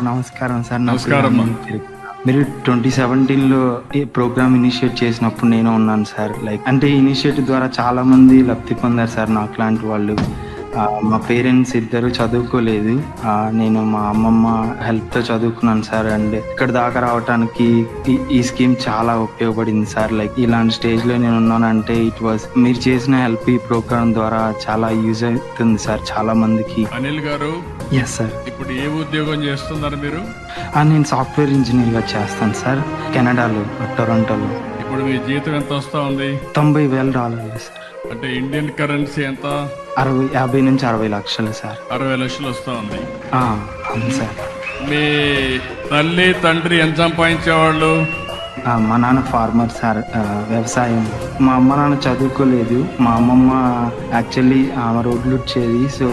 నమస్కారం సార్. నమస్కారం. మీరు 2017లో ఈ ప్రోగ్రామ్ ఇనిషియేట్ చేసినప్పుడు నేను ఉన్నాను సార్. అంటే ఇనిషియేటివ్ ద్వారా చాలా మంది లబ్ధి పొందారు సార్. నాకు లాంటి వాళ్ళు. మా పేరెంట్స్ ఇద్దరు చదువుకోలేదు. నేను మా అమ్మమ్మ హెల్ప్తో చదువుకున్నాను సార్. అండ్ ఇక్కడ దాకా రావడానికి ఈ స్కీమ్ చాలా ఉపయోగపడింది సార్. ఇలాంటి స్టేజ్లో నేను ఉన్నానంటే మీరు చేసిన హెల్ప్ ఈ ప్రోగ్రామ్ ద్వారా చాలా యూజ్ అవుతుంది సార్ చాలా మందికి. అనిల్ గారు, ఎస్ సార్. ఇప్పుడు ఏ ఉద్యోగం చేస్తున్నారు మీరు? నేను సాఫ్ట్వేర్ ఇంజనీర్గా చేస్తాను సార్, కెనడాలో, టొరంటోలో. ఇప్పుడు మీ జీతం ఎంత వస్తా ఉంది? $90,000 సార్. అంటే ఇండియన్ కరెన్సీ ఎంత? 50 నుంచి 60 లక్షలు సార్. 60 లక్షలు వస్తా ఉంది. అవును సార్. మీ తల్లి తండ్రి ఎంత సంపాదించేవాళ్ళు? మా నాన్న ఫార్మర్ సార్, వ్యవసాయం. మా అమ్మ నాన్న చదువుకోలేదు. మా అమ్మమ్మ యాక్చువల్లీ ఆమె రోడ్లు వచ్చేది. సో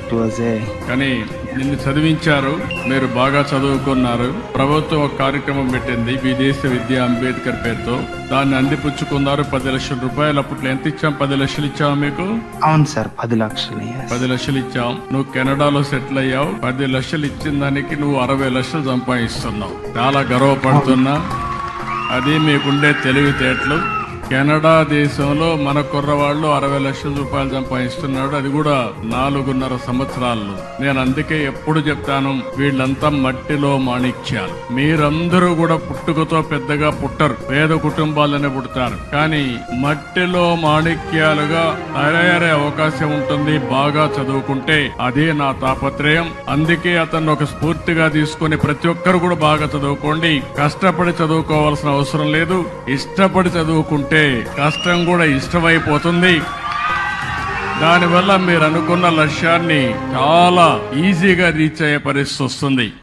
ఇట్ వాజ్ కానీ నిన్ను చదివించారు, మీరు బాగా చదువుకున్నారు. ప్రభుత్వం ఒక కార్యక్రమం పెట్టింది, విదేశీ విద్య అంబేద్కర్ పేరుతో. దాన్ని అందిపుచ్చుకున్నారు. 10 లక్షల రూపాయలు. అప్పట్లో ఎంత ఇచ్చాం? 10 లక్షలు ఇచ్చాము మీకు? అవును సార్, 10 లక్షలు. 10 లక్షలు ఇచ్చాం. నువ్వు కెనడాలో సెటిల్ అయ్యావు. 10 లక్షలు ఇచ్చిన దానికి నువ్వు 60 లక్షలు సంపాదిస్తున్నావు. చాలా గర్వపడుతున్నా. అది మీకుండే తెలివితేటలు. కెనడా దేశంలో మన కుర్రవాళ్ళు 60 లక్షల రూపాయలు సంపాదిస్తున్నాడు, అది కూడా 4.5 సంవత్సరాల్లో. నేను అందుకే ఎప్పుడు చెప్తాను, వీళ్ళంతా మట్టిలో మాణిక్యాలు. మీరందరూ కూడా పుట్టుకతో పెద్దగా పుట్టరు, పేద కుటుంబాలనే పుడతారు. కానీ మట్టిలో మాణిక్యాలుగా తయారయ్యే అవకాశం ఉంటుంది బాగా చదువుకుంటే. అదే నా తాపత్రయం. అందుకే అతన్ని ఒక స్ఫూర్తిగా తీసుకుని ప్రతి ఒక్కరు కూడా బాగా చదువుకోండి. కష్టపడి చదువుకోవాల్సిన అవసరం లేదు. ఇష్టపడి చదువుకుంటే కష్టం కూడా ఇష్టమైపోతుంది. దానివల్ల మీరు అనుకున్న లక్ష్యాన్ని చాలా ఈజీగా రీచ్ అయ్యే పరిస్థితి వస్తుంది.